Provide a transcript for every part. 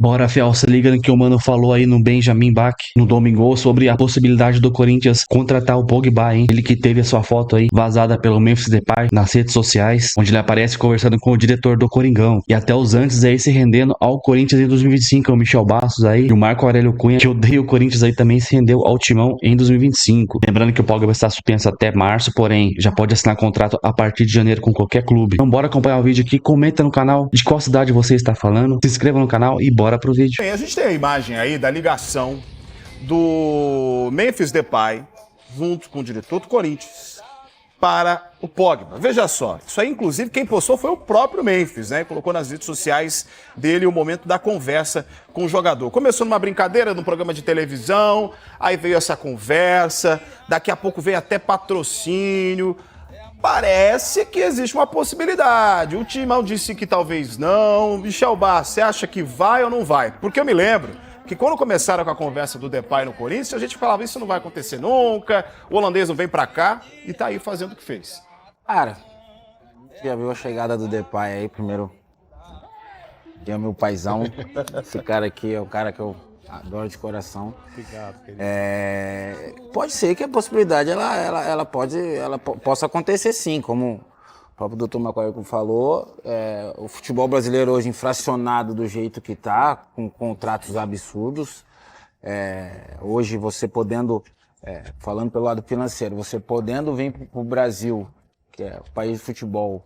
Bora, Fiel, se liga no que o mano falou aí no Benjamin Bach, no domingo, sobre a possibilidade do Corinthians contratar o Pogba, hein? Ele que teve a sua foto aí vazada pelo Memphis Depay nas redes sociais, onde ele aparece conversando com o diretor do Coringão. E até os antes aí se rendendo ao Corinthians em 2025, o Michel Bastos aí, e o Marco Aurélio Cunha, que odeia o Corinthians aí, também se rendeu ao Timão em 2025. Lembrando que o Pogba está suspenso até março, porém, já pode assinar contrato a partir de janeiro com qualquer clube. Então bora acompanhar o vídeo aqui, comenta no canal de qual cidade você está falando, se inscreva no canal e bora pro vídeo. Bem, a gente tem a imagem aí da ligação do Memphis Depay junto com o diretor do Corinthians para o Pogba. Veja só, isso aí inclusive quem postou foi o próprio Memphis, né? Colocou nas redes sociais dele o momento da conversa com o jogador. Começou numa brincadeira, num programa de televisão, aí veio essa conversa, daqui a pouco veio até patrocínio. Parece que existe uma possibilidade. O Timão disse que talvez não. Michel Bastos, você acha que vai ou não vai? Porque eu me lembro que quando começaram com a conversa do Depay no Corinthians, a gente falava, isso não vai acontecer nunca, o holandês não vem pra cá, e tá aí fazendo o que fez. Cara, já viu a chegada do Depay aí, primeiro, que é meu paizão. Esse cara aqui é o cara que eu adoro de coração. Obrigado, querido. Pode ser que a possibilidade possa acontecer sim, como o próprio Dr. Macaulay falou, o futebol brasileiro hoje infracionado do jeito que está, com contratos absurdos. Hoje você podendo, falando pelo lado financeiro, você podendo vir para o Brasil, que é o país de futebol,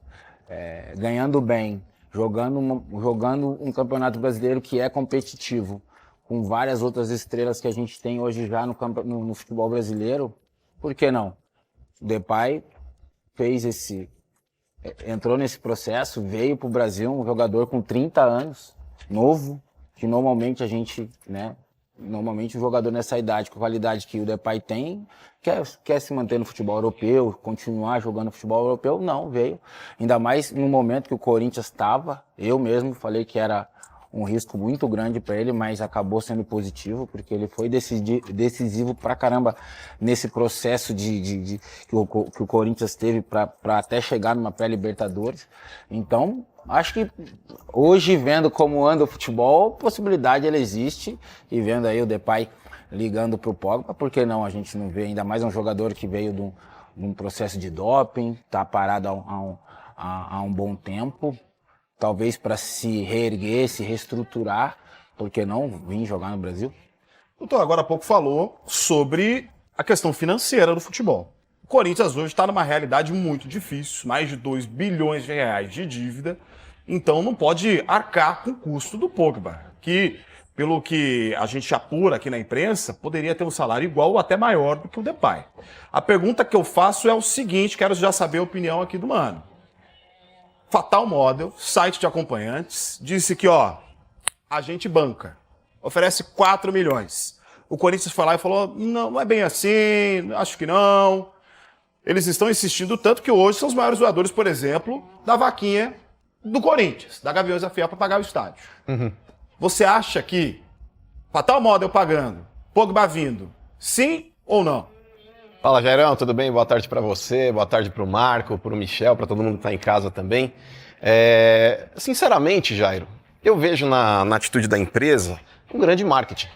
ganhando bem, jogando um campeonato brasileiro que é competitivo, com várias outras estrelas que a gente tem hoje já no futebol brasileiro, por que não? O Depay entrou nesse processo, veio para o Brasil, um jogador com 30 anos, novo, que normalmente a gente, né, normalmente um jogador nessa idade, com a qualidade que o Depay tem, quer se manter no futebol europeu, continuar jogando futebol europeu, não, veio. Ainda mais no momento que o Corinthians estava, eu mesmo falei que era um risco muito grande para ele, mas acabou sendo positivo, porque ele foi decisivo pra caramba nesse processo que o Corinthians teve para até chegar numa pré-Libertadores. Então, acho que hoje, vendo como anda o futebol, a possibilidade ela existe, e vendo aí o Depay ligando pro Pogba, por que não? A gente não vê, ainda mais um jogador que veio de um processo de doping, tá parado há um bom tempo. Talvez para se reerguer, se reestruturar, por que não vir jogar no Brasil? O doutor agora há pouco falou sobre a questão financeira do futebol. O Corinthians hoje está numa realidade muito difícil, mais de 2 bilhões de reais de dívida, então não pode arcar com o custo do Pogba, que, pelo que a gente apura aqui na imprensa, poderia ter um salário igual ou até maior do que o Depay. A pergunta que eu faço é o seguinte, quero já saber a opinião aqui do mano. Fatal Model, site de acompanhantes, disse que, a gente banca, oferece 4 milhões. O Corinthians foi lá e falou, não é bem assim, acho que não. Eles estão insistindo tanto que hoje são os maiores doadores, por exemplo, da vaquinha do Corinthians, da Gaviões da Fiel, para pagar o estádio. Você acha que Fatal Model pagando, Pogba vindo, sim ou não? Fala, Jairão, tudo bem? Boa tarde para você, boa tarde para o Marco, para o Michel, para todo mundo que está em casa também. Sinceramente, Jairo, eu vejo na atitude da empresa um grande marketing.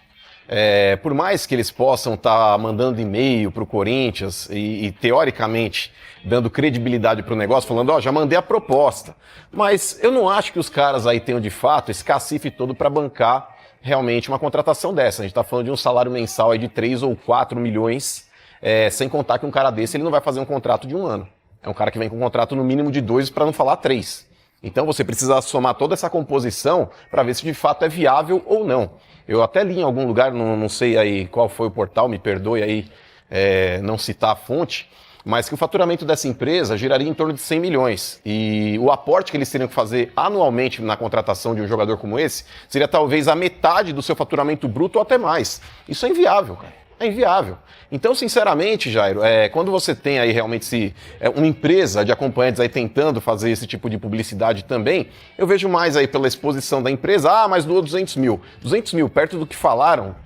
Por mais que eles possam estar mandando e-mail para o Corinthians e teoricamente dando credibilidade para o negócio, falando, já mandei a proposta, mas eu não acho que os caras aí tenham de fato esse cacife todo para bancar realmente uma contratação dessa. A gente está falando de um salário mensal aí de 3 ou 4 milhões, sem contar que um cara desse ele não vai fazer um contrato de 1 ano. É um cara que vem com um contrato no mínimo de 2, para não falar 3. Então você precisa somar toda essa composição para ver se de fato é viável ou não. Eu até li em algum lugar, não sei aí qual foi o portal, me perdoe aí não citar a fonte, mas que o faturamento dessa empresa giraria em torno de 100 milhões. E o aporte que eles teriam que fazer anualmente na contratação de um jogador como esse seria talvez a metade do seu faturamento bruto ou até mais. Isso é inviável, cara. É inviável. Então, sinceramente, Jairo, quando você tem aí realmente uma empresa de acompanhantes aí tentando fazer esse tipo de publicidade também, eu vejo mais aí pela exposição da empresa, mas doou 200 mil. 200 mil, perto do que falaram,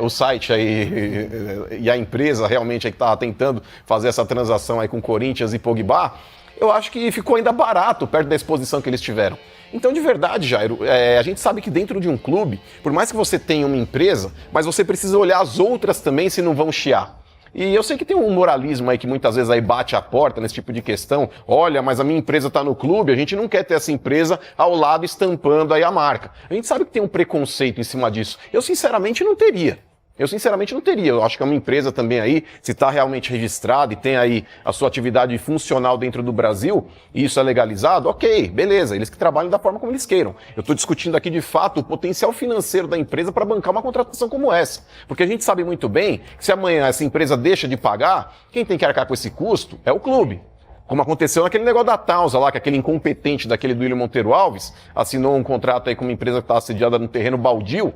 o site aí e a empresa realmente aí que estava tentando fazer essa transação aí com Corinthians e Pogba, eu acho que ficou ainda barato perto da exposição que eles tiveram. Então, de verdade, Jairo, a gente sabe que dentro de um clube, por mais que você tenha uma empresa, mas você precisa olhar as outras também se não vão chiar. E eu sei que tem um moralismo aí que muitas vezes aí bate a porta nesse tipo de questão. Olha, mas a minha empresa está no clube, a gente não quer ter essa empresa ao lado estampando aí a marca. A gente sabe que tem um preconceito em cima disso. Eu sinceramente não teria. Eu acho que é uma empresa também aí, se está realmente registrada e tem aí a sua atividade funcional dentro do Brasil, e isso é legalizado, ok, beleza, eles que trabalham da forma como eles queiram. Eu estou discutindo aqui de fato o potencial financeiro da empresa para bancar uma contratação como essa. Porque a gente sabe muito bem que se amanhã essa empresa deixa de pagar, quem tem que arcar com esse custo é o clube. Como aconteceu naquele negócio da Tausa lá, que aquele incompetente daquele Duílio Monteiro Alves assinou um contrato aí com uma empresa que estava sediada no terreno baldio,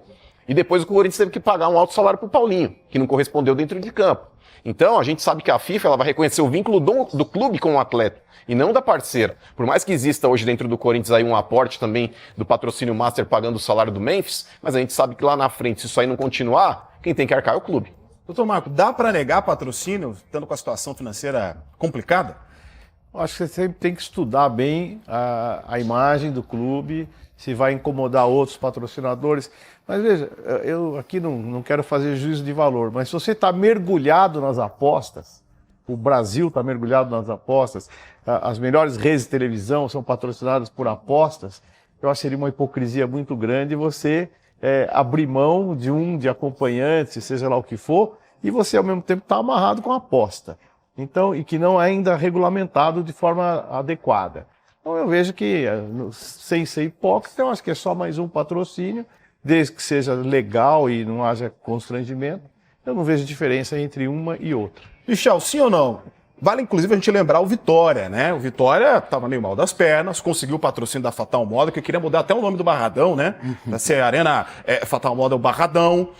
e depois o Corinthians teve que pagar um alto salário pro Paulinho, que não correspondeu dentro de campo. Então, a gente sabe que a FIFA ela vai reconhecer o vínculo do clube com o atleta, e não da parceira. Por mais que exista hoje dentro do Corinthians aí um aporte também do patrocínio Master pagando o salário do Memphis, mas a gente sabe que lá na frente, se isso aí não continuar, quem tem que arcar é o clube. Doutor Marco, dá para negar patrocínio, estando com a situação financeira complicada? Eu acho que você sempre tem que estudar bem a imagem do clube, se vai incomodar outros patrocinadores. Mas veja, eu aqui não quero fazer juízo de valor, mas se você está mergulhado nas apostas, o Brasil está mergulhado nas apostas, as melhores redes de televisão são patrocinadas por apostas, eu acho que seria uma hipocrisia muito grande você abrir mão de acompanhante, seja lá o que for, e você ao mesmo tempo está amarrado com a aposta. Então, e que não é ainda regulamentado de forma adequada. Então eu vejo que, sem ser hipócrita, eu acho que é só mais um patrocínio, desde que seja legal e não haja constrangimento, eu não vejo diferença entre uma e outra. Michel, sim ou não? Vale, inclusive, a gente lembrar o Vitória, né? O Vitória estava meio mal das pernas, conseguiu o patrocínio da Fatal Model, que eu queria mudar até o nome do Barradão, né? Da ser Arena Fatal Model Barradão.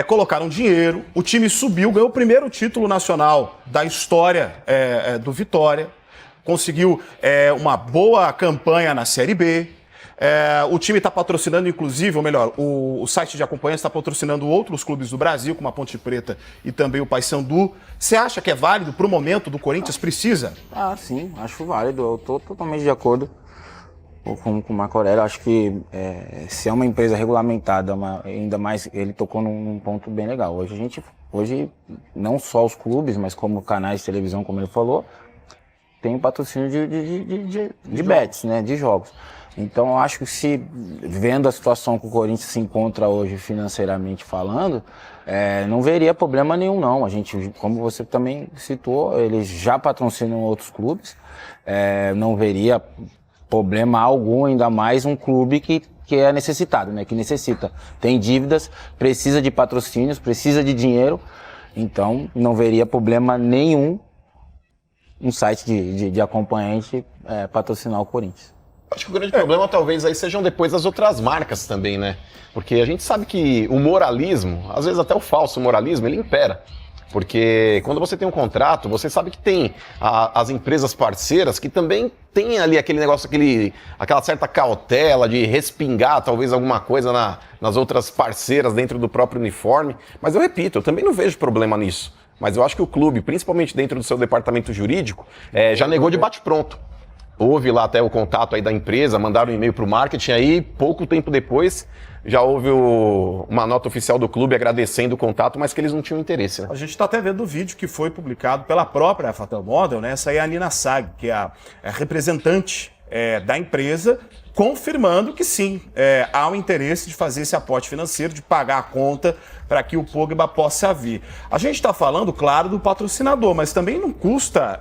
Colocaram dinheiro, o time subiu, ganhou o primeiro título nacional da história do Vitória. Conseguiu uma boa campanha na Série B. O time está patrocinando, inclusive, ou melhor, o site de acompanhantes está patrocinando outros clubes do Brasil, como a Ponte Preta e também o Paysandu. Você acha que é válido para o momento do Corinthians? Precisa? Sim, acho válido. Eu estou totalmente de acordo com o Marco Aurélio. Acho que se é uma empresa regulamentada, ainda mais, ele tocou num ponto bem legal. Hoje, não só os clubes, mas como canais de televisão, como ele falou, tem o patrocínio de bets, né, de jogos. Então, eu acho que vendo a situação que o Corinthians se encontra hoje financeiramente falando, não veria problema nenhum, não. A gente, como você também citou, eles já patrocinam outros clubes, não veria problema algum, ainda mais um clube que é necessitado, né? Que necessita. Tem dívidas, precisa de patrocínios, precisa de dinheiro, então não veria problema nenhum um site de acompanhante patrocinar o Corinthians. Acho que o grande problema talvez aí sejam depois as outras marcas também, né? Porque a gente sabe que o moralismo, às vezes até o falso moralismo, ele impera. Porque quando você tem um contrato, você sabe que tem as empresas parceiras que também tem ali aquele negócio, aquela certa cautela de respingar talvez alguma coisa nas outras parceiras dentro do próprio uniforme. Mas eu repito, eu também não vejo problema nisso. Mas eu acho que o clube, principalmente dentro do seu departamento jurídico, já negou de bate-pronto. Houve lá até o contato aí da empresa, mandaram um e-mail para o marketing, aí pouco tempo depois já houve uma nota oficial do clube agradecendo o contato, mas que eles não tinham interesse, né? A gente está até vendo o vídeo que foi publicado pela própria Fatal Model, né? Essa aí é a Nina Sag, que é a representante da empresa, confirmando que sim, há um interesse de fazer esse aporte financeiro, de pagar a conta para que o Pogba possa vir. A gente está falando, claro, do patrocinador, mas também não custa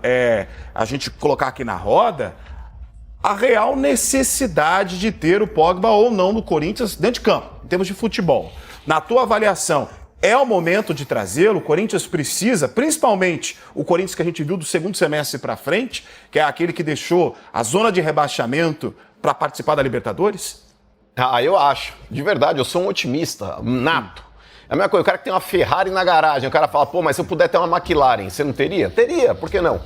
a gente colocar aqui na roda a real necessidade de ter o Pogba ou não no Corinthians dentro de campo, em termos de futebol. Na tua avaliação, é o momento de trazê-lo? O Corinthians precisa, principalmente o Corinthians que a gente viu do segundo semestre para frente, que é aquele que deixou a zona de rebaixamento para participar da Libertadores? Eu acho. De verdade, eu sou um otimista nato. É a mesma coisa, o cara que tem uma Ferrari na garagem, o cara fala, pô, mas se eu puder ter uma McLaren, você não teria? Teria, por que não?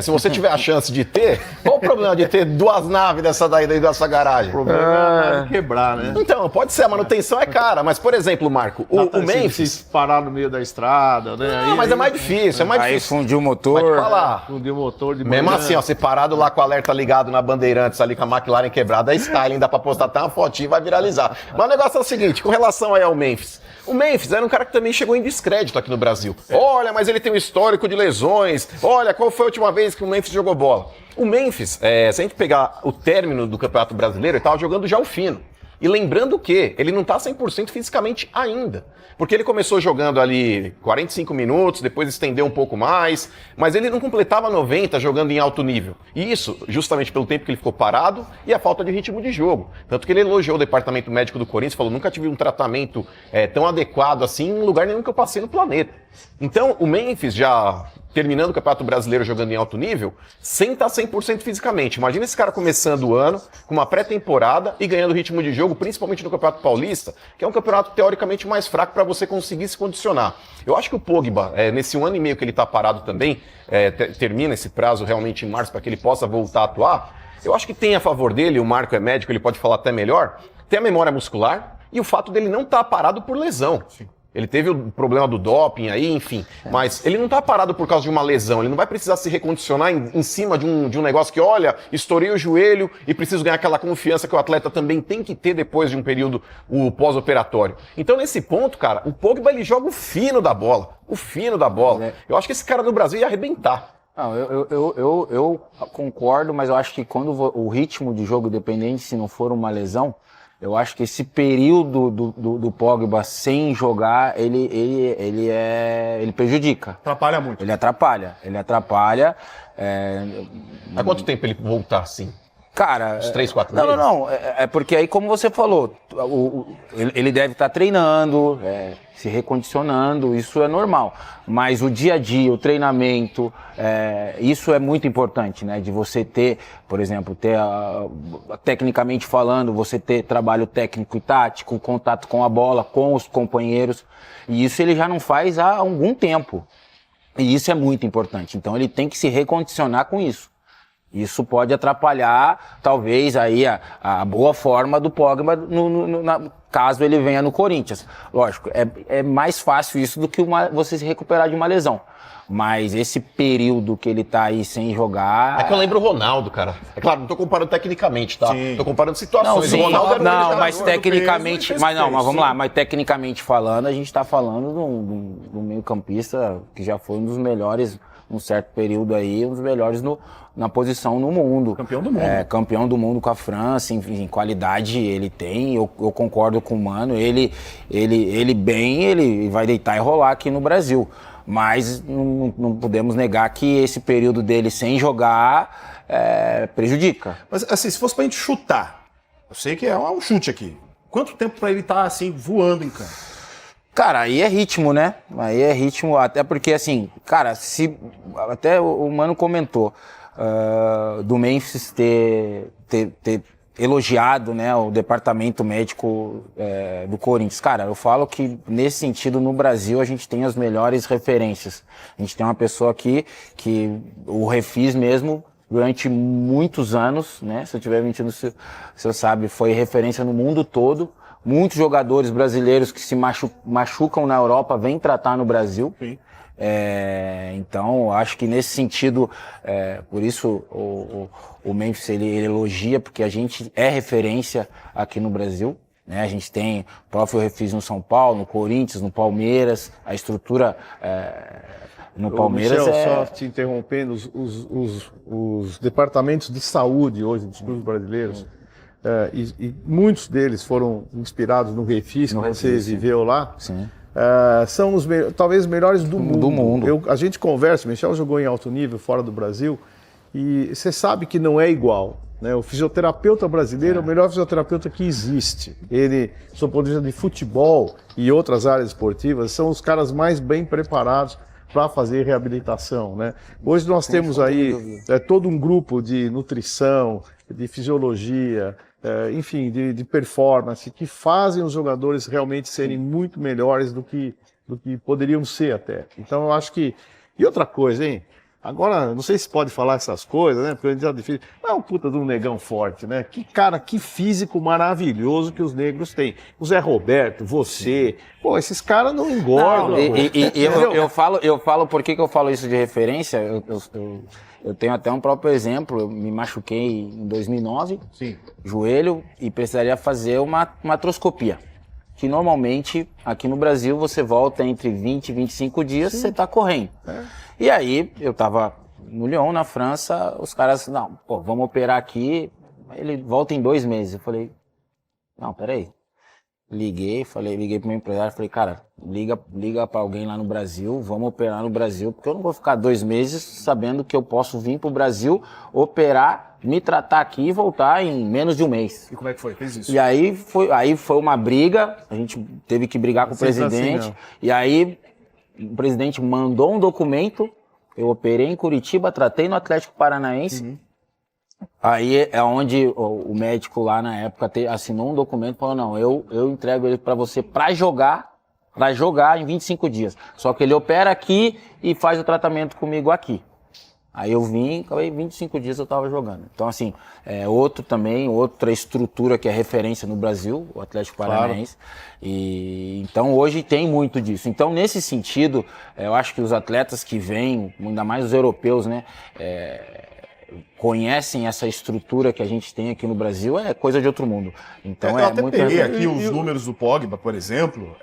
Se você tiver a chance de ter, qual o problema de ter 2 naves dessa daí dentro dessa garagem? O problema é a nave quebrar, né? Então, pode ser, a manutenção é cara, mas, por exemplo, Marco, o Memphis... Se parar no meio da estrada, né? mas é mais difícil, é mais Aí difícil. fundiu o motor. Pode falar. Fundiu o motor de Mesmo manhã. assim, ó, você parado lá com o alerta ligado na Bandeirantes, ali com a McLaren quebrada, a Styling dá pra postar até uma fotinha e vai viralizar. Mas o negócio é o seguinte, com relação aí ao Memphis. O Memphis era um cara que também chegou em descrédito aqui no Brasil. Olha, mas ele tem um histórico de lesões. Olha, qual foi a última vez que o Memphis jogou bola? O Memphis, se a gente pegar o término do Campeonato Brasileiro, ele estava jogando já o fino. E lembrando que ele não está 100% fisicamente ainda. Porque ele começou jogando ali 45 minutos, depois estendeu um pouco mais, mas ele não completava 90 jogando em alto nível. E isso, justamente pelo tempo que ele ficou parado e a falta de ritmo de jogo. Tanto que ele elogiou o departamento médico do Corinthians, falou, nunca tive um tratamento tão adequado assim em lugar nenhum que eu passei no planeta. Então, o Memphis já terminando o Campeonato Brasileiro jogando em alto nível, sem estar 100% fisicamente. Imagina esse cara começando o ano, com uma pré-temporada e ganhando ritmo de jogo, principalmente no Campeonato Paulista, que é um campeonato teoricamente mais fraco para você conseguir se condicionar. Eu acho que o Pogba, nesse 1 ano e meio que ele está parado também, termina esse prazo realmente em março para que ele possa voltar a atuar, eu acho que tem a favor dele, o Marco é médico, ele pode falar até melhor, tem a memória muscular e o fato dele não estar parado por lesão. Sim. Ele teve o problema do doping aí, enfim. Mas ele não tá parado por causa de uma lesão. Ele não vai precisar se recondicionar em cima de um negócio que, olha, estourei o joelho e preciso ganhar aquela confiança que o atleta também tem que ter depois de um período o pós-operatório. Então, nesse ponto, cara, o Pogba, ele joga o fino da bola. O fino da bola. Eu acho que esse cara no Brasil ia arrebentar. Não, eu concordo, mas eu acho que quando o ritmo de jogo, dependente se não for uma lesão, eu acho que esse período do Pogba sem jogar, ele prejudica. Atrapalha muito. Ele atrapalha. Há quanto tempo ele voltar assim? Cara... Uns 3, 4 meses? Não. É porque aí, como você falou, ele deve estar treinando, se recondicionando, isso é normal. Mas o dia a dia, o treinamento, isso é muito importante, né? De você ter, por exemplo, tecnicamente falando, você ter trabalho técnico e tático, contato com a bola, com os companheiros. E isso ele já não faz há algum tempo. E isso é muito importante. Então ele tem que se recondicionar com isso. Isso pode atrapalhar, talvez, aí a boa forma do Pogba caso ele venha no Corinthians. Lógico, é mais fácil isso do que você se recuperar de uma lesão. Mas esse período que ele tá aí sem jogar... É que eu lembro o Ronaldo, cara. É claro, não tô comparando tecnicamente, tá? Sim. Tô comparando situações. Não, o Ronaldo era mas tecnicamente... Mas vamos lá. Mas tecnicamente falando, a gente tá falando de um meio-campista que já foi um dos melhores, num certo período aí, um dos melhores na posição no mundo. Campeão do mundo. Campeão do mundo com a França, em qualidade ele tem, eu concordo com o Mano, ele vai deitar e rolar aqui no Brasil. Mas não podemos negar que esse período dele sem jogar prejudica. Mas assim, se fosse pra gente chutar, eu sei que é um chute aqui, quanto tempo pra ele estar assim, voando em campo? Cara, aí é ritmo, né? Aí é ritmo, até porque assim, cara, até o Mano comentou do Memphis ter elogiado, né, o departamento médico do Corinthians. Cara, eu falo que nesse sentido no Brasil a gente tem as melhores referências. A gente tem uma pessoa aqui que o Refis mesmo, durante muitos anos, né, se eu estiver mentindo, se você sabe, foi referência no mundo todo. Muitos jogadores brasileiros que se machucam na Europa vêm tratar no Brasil. Sim. Então, acho que nesse sentido, por isso o Memphis ele elogia, porque a gente é referência aqui no Brasil. Né? A gente tem o próprio Refis no São Paulo, no Corinthians, no Palmeiras, a estrutura no Palmeiras Michel, só te interrompendo, os departamentos de saúde hoje dos clubes brasileiros, e muitos deles foram inspirados no Refis, que você viveu lá. Sim. São talvez os melhores do mundo. A gente conversa, o Michel jogou em alto nível fora do Brasil, e você sabe que não é igual. Né? O fisioterapeuta brasileiro é o melhor fisioterapeuta que existe. Ele, sob o ponto de vista de futebol e outras áreas esportivas, são os caras mais bem preparados para fazer reabilitação. Né? Hoje nós temos aí todo um grupo de nutrição, de fisiologia, enfim, de performance, que fazem os jogadores realmente serem muito melhores do que poderiam ser até. Então eu acho que... E outra coisa, hein? Agora, não sei se pode falar essas coisas, né? Porque a gente é difícil. Mas é um puta de um negão forte, né? Que cara, que físico maravilhoso que os negros têm. O Zé Roberto, você. Pô, esses caras não engordam. Não, eu falo, por que eu falo isso de referência? Eu tenho até um próprio exemplo. Eu me machuquei em 2009, joelho, e precisaria fazer uma artroscopia. Que normalmente, aqui no Brasil, você volta entre 20 e 25 dias, você tá correndo. E aí, eu tava no Lyon, na França, os caras, não, pô, vamos operar aqui, ele volta em 2 meses. Eu falei, não, peraí. Liguei pro meu empresário, falei, cara, liga pra alguém lá no Brasil, vamos operar no Brasil, porque eu não vou ficar 2 meses sabendo que eu posso vir pro Brasil, operar, me tratar aqui e voltar em menos de 1 mês. E como é que foi? Fez isso? E aí foi uma briga, a gente teve que brigar com o presidente, e aí o presidente mandou um documento, eu operei em Curitiba, tratei no Atlético Paranaense. Aí é onde o médico lá na época assinou um documento e falou, não, eu entrego ele pra você pra jogar em 25 dias. Só que ele opera aqui e faz o tratamento comigo aqui. Aí eu vim, acabei 25 dias eu tava jogando. Então assim, outra estrutura que é referência no Brasil, o Atlético Paranaense. E então hoje tem muito disso. Então nesse sentido, eu acho que os atletas que vêm, ainda mais os europeus, né, conhecem essa estrutura que a gente tem aqui no Brasil, é coisa de outro mundo. Então eu até peguei aqui os números do Pogba, por exemplo.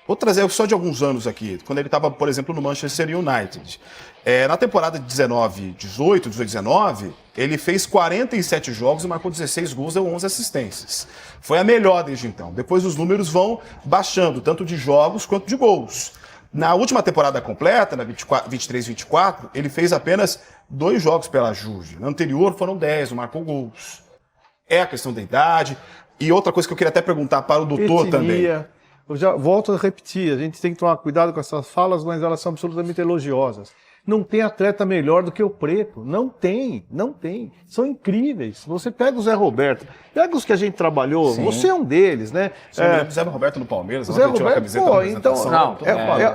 Vou trazer só de alguns anos aqui, quando ele estava, por exemplo, no Manchester United. Na temporada de 18, 19, ele fez 47 jogos e marcou 16 gols e 11 assistências. Foi a melhor desde então. Depois os números vão baixando, tanto de jogos quanto de gols. Na última temporada completa, na 23-24, ele fez apenas 2 jogos pela Juve. Na anterior foram 10, não marcou gols. É a questão da idade. E outra coisa que eu queria até perguntar para o doutor também. Eu já volto a repetir, a gente tem que tomar cuidado com essas falas, mas elas são absolutamente elogiosas. Não tem atleta melhor do que o Preto. Não tem. São incríveis. Você pega o Zé Roberto, pega os que a gente trabalhou, você é um deles, né? O Zé Roberto no Palmeiras, Zé Roberto,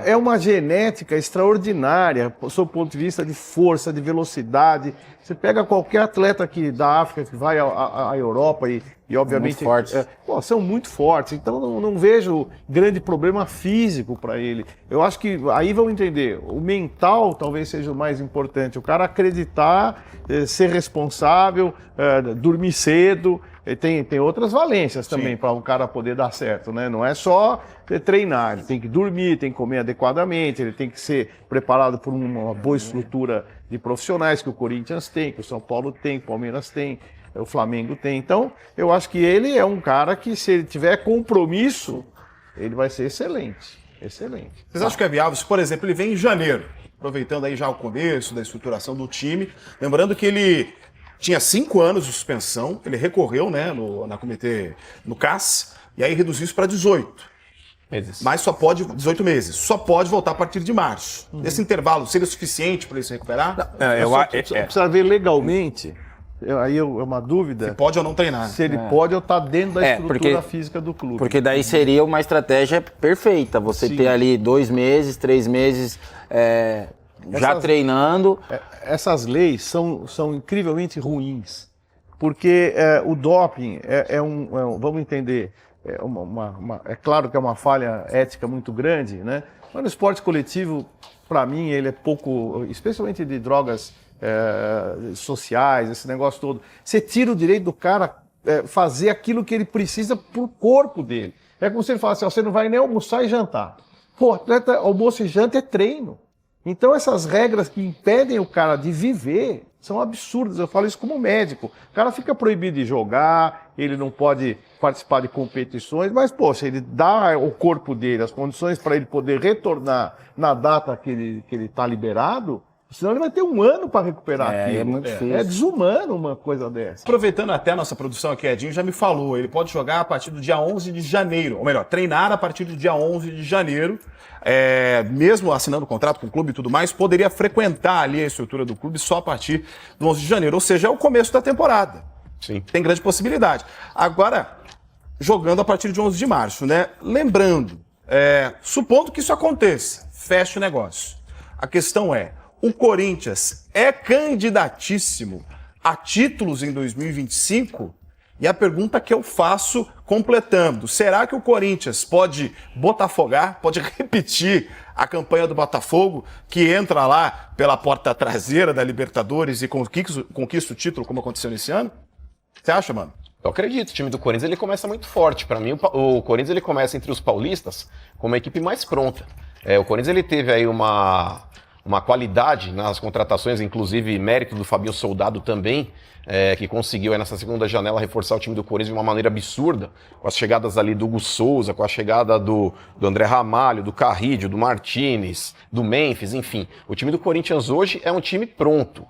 é uma genética extraordinária, sob o ponto de vista de força, de velocidade. Você pega qualquer atleta aqui da África que vai à Europa e obviamente muito fortes. São muito fortes, então não vejo grande problema físico para ele. Eu acho que aí vão entender, o mental talvez seja o mais importante, o cara acreditar, ser responsável, dormir cedo, tem outras valências também para um cara poder dar certo, né? Não é só treinar, ele tem que dormir, tem que comer adequadamente, ele tem que ser preparado por uma boa estrutura de profissionais que o Corinthians tem, que o São Paulo tem, que o Palmeiras tem, o Flamengo tem. Então, eu acho que ele é um cara que, se ele tiver compromisso, ele vai ser excelente. Excelente. Vocês acham que é viável? Se, por exemplo, ele vem em janeiro, aproveitando aí já o começo da estruturação do time, lembrando que ele tinha 5 anos de suspensão, ele recorreu, né, no CAS, e aí reduziu isso para 18 meses. Mas só pode, 18 meses, só pode voltar a partir de março. Esse intervalo seria suficiente para ele se recuperar? Precisa ver legalmente. Aí é uma dúvida. Se pode ou não treinar. Se ele pode ou está dentro da estrutura física do clube. Porque daí seria uma estratégia perfeita. Você ter ali 2 meses, 3 meses já treinando. Essas leis são incrivelmente ruins. Porque o doping vamos entender, é claro que é uma falha ética muito grande, né? Mas no esporte coletivo, para mim, ele é pouco, especialmente de drogas sociais, esse negócio todo. Você tira o direito do cara fazer aquilo que ele precisa pro corpo dele. É como se ele falasse, você não vai nem almoçar e jantar. Pô, atleta, almoço e janta é treino. Então essas regras que impedem o cara de viver são absurdas. Eu falo isso como médico. O cara fica proibido de jogar, ele não pode participar de competições, mas, poxa, ele dá ao corpo dele as condições para ele poder retornar na data que ele está liberado, senão ele vai ter 1 ano para recuperar aquilo. É muito difícil. É desumano uma coisa dessa. Aproveitando até a nossa produção aqui, Edinho já me falou, ele pode jogar a partir do dia 11 de janeiro, ou melhor, treinar a partir do dia 11 de janeiro, mesmo assinando contrato com o clube e tudo mais, poderia frequentar ali a estrutura do clube só a partir do 11 de janeiro, ou seja, é o começo da temporada. Sim. Tem grande possibilidade. Agora, jogando a partir de 11 de março, né? Lembrando, supondo que isso aconteça, feche o negócio. A questão é, O Corinthians é candidatíssimo a títulos em 2025? E a pergunta que eu faço completando, será que o Corinthians pode botafogar, pode repetir a campanha do Botafogo, que entra lá pela porta traseira da Libertadores e conquista o título, como aconteceu nesse ano? Você acha, mano? Eu acredito, o time do Corinthians ele começa muito forte. Para mim, o Corinthians ele começa entre os paulistas como a equipe mais pronta. O Corinthians ele teve aí uma qualidade nas contratações, inclusive mérito do Fabinho Soldado também, que conseguiu aí nessa segunda janela reforçar o time do Corinthians de uma maneira absurda, com as chegadas ali do Hugo Souza, com a chegada do André Ramalho, do Carrídio, do Martinez, do Memphis, enfim. O time do Corinthians hoje é um time pronto.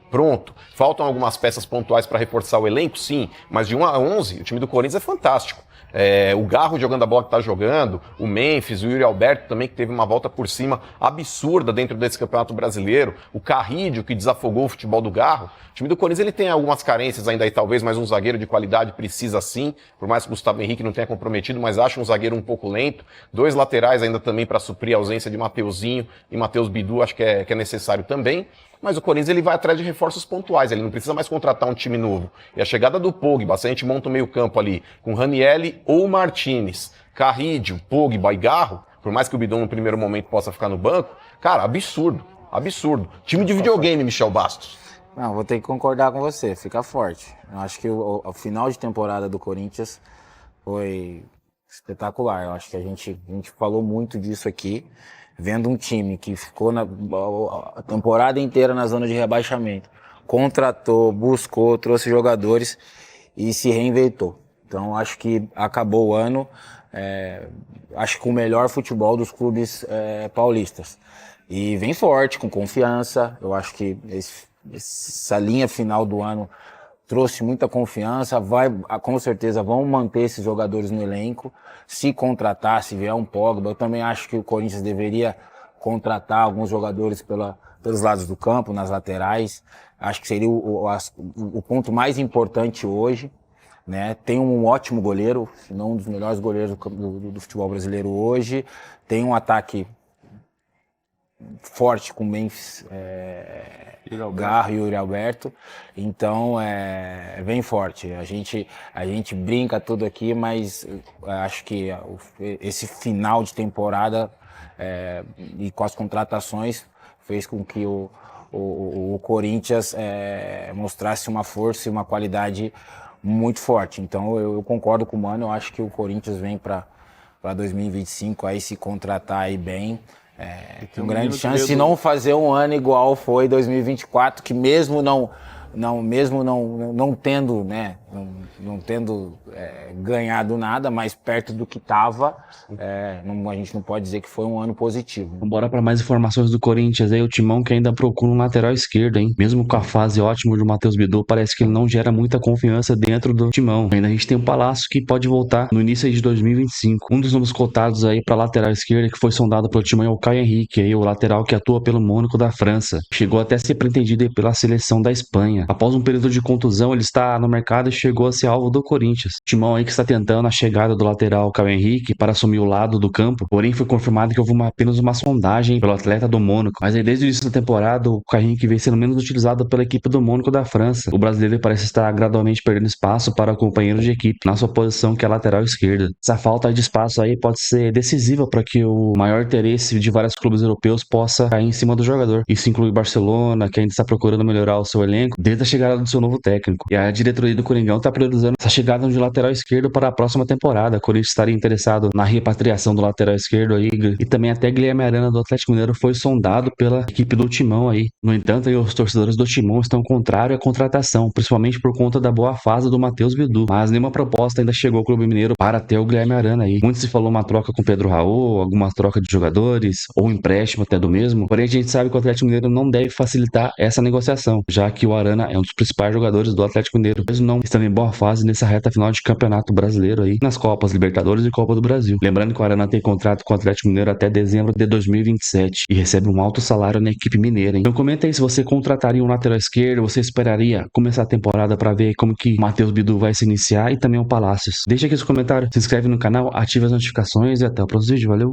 Faltam algumas peças pontuais para reforçar o elenco, sim, mas de 1 a 11, o time do Corinthians é fantástico. O Garro jogando a bola que está jogando, o Memphis, o Yuri Alberto também, que teve uma volta por cima absurda dentro desse Campeonato Brasileiro, o Carrídio, que desafogou o futebol do Garro. O time do Corinthians ele tem algumas carências ainda aí, talvez, mas um zagueiro de qualidade precisa sim, por mais que o Gustavo Henrique não tenha comprometido, mas acho um zagueiro um pouco lento. 2 laterais ainda também para suprir a ausência de Mateuzinho e Matheus Bidu, acho que é necessário também. Mas o Corinthians ele vai atrás de reforços pontuais, ele não precisa mais contratar um time novo. E a chegada do Pogba, se a gente monta o meio campo ali com Ranieri ou Martinez, Carrídio, Pogba e Garro, por mais que o Bidon no primeiro momento possa ficar no banco, cara, absurdo. Time de videogame, Michel Bastos. Não, vou ter que concordar com você, fica forte. Eu acho que o final de temporada do Corinthians foi espetacular. Eu acho que a gente falou muito disso aqui, vendo um time que ficou a temporada inteira na zona de rebaixamento, contratou, buscou, trouxe jogadores e se reinventou. Então acho que acabou o ano, acho que com o melhor futebol dos clubes paulistas. E vem forte, com confiança. Eu acho que essa linha final do ano trouxe muita confiança, com certeza vão manter esses jogadores no elenco. Se contratar, se vier um Pogba, eu também acho que o Corinthians deveria contratar alguns jogadores pelos lados do campo, nas laterais. Acho que seria o ponto mais importante hoje, né? Tem um ótimo goleiro, se não um dos melhores goleiros do futebol brasileiro hoje. Tem um ataque forte com Memphis, Garro e Yuri Alberto, então vem forte. A gente brinca tudo aqui, mas acho que esse final de temporada e com as contratações fez com que o Corinthians mostrasse uma força e uma qualidade muito forte. Então eu concordo com o Mano, eu acho que o Corinthians vem para 2025 aí se contratar aí bem. Tem grande chance de não fazer um ano igual foi 2024, que mesmo não tendo, né, não tendo ganhado nada, mas perto do que estava, a gente não pode dizer que foi um ano positivo. Bora para mais informações do Corinthians aí, o Timão que ainda procura um lateral esquerdo, hein? Mesmo com a fase ótima do Matheus Bidu, parece que ele não gera muita confiança dentro do Timão. Ainda a gente tem o Palácio que pode voltar no início aí de 2025. Um dos nomes cotados aí para lateral esquerda que foi sondado pelo Timão é o Caio Henrique, aí, o lateral que atua pelo Mônaco da França. Chegou até a ser pretendido pela seleção da Espanha. Após um período de contusão, ele está no mercado e chegou a ser alvo do Corinthians. Timão aí que está tentando a chegada do lateral Caio Henrique para assumir o lado do campo, porém foi confirmado que houve apenas uma sondagem pelo atleta do Mônaco. Mas aí desde o início da temporada, o Caio Henrique vem sendo menos utilizado pela equipe do Mônaco da França. O brasileiro parece estar gradualmente perdendo espaço para companheiros de equipe na sua posição, que é a lateral esquerda. Essa falta de espaço aí pode ser decisiva para que o maior interesse de vários clubes europeus possa cair em cima do jogador. Isso inclui o Barcelona, que ainda está procurando melhorar o seu elenco desde a chegada do seu novo técnico. E a diretoria do Coringão está priorizando essa chegada de lateral esquerdo para a próxima temporada. O Corinthians estaria interessado na repatriação do lateral esquerdo aí, e também até Guilherme Arana do Atlético Mineiro foi sondado pela equipe do Timão aí. No entanto, aí, os torcedores do Timão estão contrários à contratação, principalmente por conta da boa fase do Matheus Bidu. Mas nenhuma proposta ainda chegou ao Clube Mineiro para ter o Guilherme Arana aí. Muito se falou uma troca com Pedro Raul, alguma troca de jogadores, ou empréstimo até do mesmo. Porém, a gente sabe que o Atlético Mineiro não deve facilitar essa negociação, já que o Arana é um dos principais jogadores do Atlético Mineiro, mesmo não estando em boa fase nessa reta final de campeonato brasileiro aí, nas Copas Libertadores e Copa do Brasil. Lembrando que o Arana tem contrato com o Atlético Mineiro até dezembro de 2027 e recebe um alto salário na equipe mineira, hein? Então comenta aí se você contrataria um lateral esquerdo, você esperaria começar a temporada para ver como que o Matheus Bidu vai se iniciar, e também o Palácios. Deixa aqui seu comentário, se inscreve no canal, ativa as notificações e até o próximo vídeo, valeu!